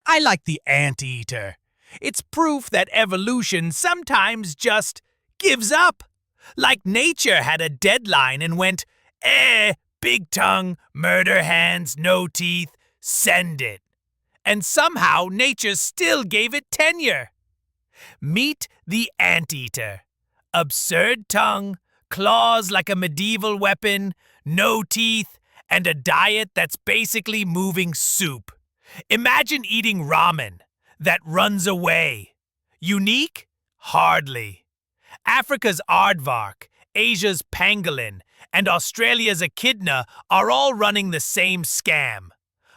I like the anteater. It's proof that evolution sometimes just gives up. Like nature had a deadline and went, big tongue, murder hands, no teeth, send it. And somehow nature still gave it tenure. Meet the anteater. Absurd tongue, claws like a medieval weapon, no teeth, and a diet that's basically moving soup. Imagine eating ramen that runs away. Unique? Hardly. Africa's aardvark, Asia's pangolin, and Australia's echidna are all running the same scam.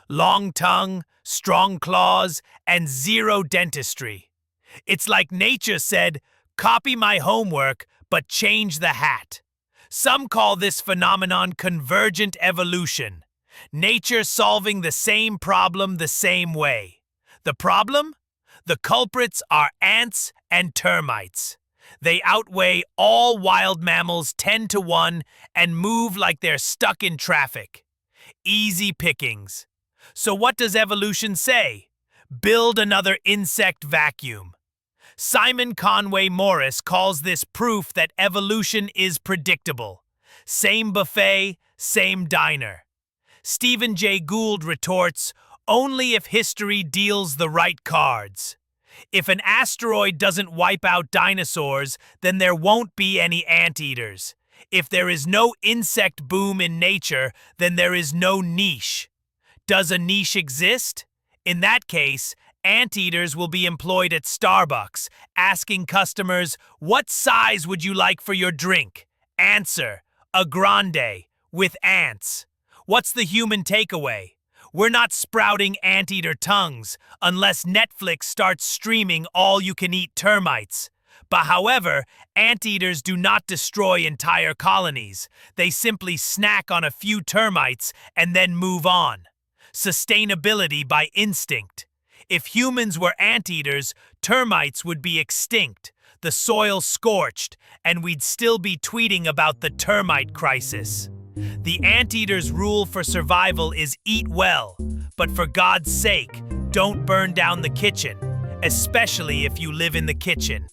Long tongue, strong claws, and zero dentistry. It's like nature said, copy my homework, but change the hat. Some call this phenomenon convergent evolution. Nature solving the same problem the same way. The problem? The culprits are ants and termites. They outweigh all wild mammals 10 to 1 and move like they're stuck in traffic. Easy pickings. So what does evolution say? Build another insect vacuum. Simon Conway Morris calls this proof that evolution is predictable. Same buffet, same diner. Stephen Jay Gould retorts, only if history deals the right cards. If an asteroid doesn't wipe out dinosaurs, then there won't be any anteaters. If there is no insect boom in nature, then there is no niche. Does a niche exist? In that case, anteaters will be employed at Starbucks, asking customers, what size would you like for your drink? Answer, a grande, with ants. What's the human takeaway? We're not sprouting anteater tongues unless Netflix starts streaming all-you-can-eat termites. But however, anteaters do not destroy entire colonies. They simply snack on a few termites and then move on. Sustainability by instinct. If humans were anteaters, termites would be extinct, the soil scorched, and we'd still be tweeting about the termite crisis. The anteater's rule for survival is eat well, but for God's sake, don't burn down the kitchen, especially if you live in the kitchen.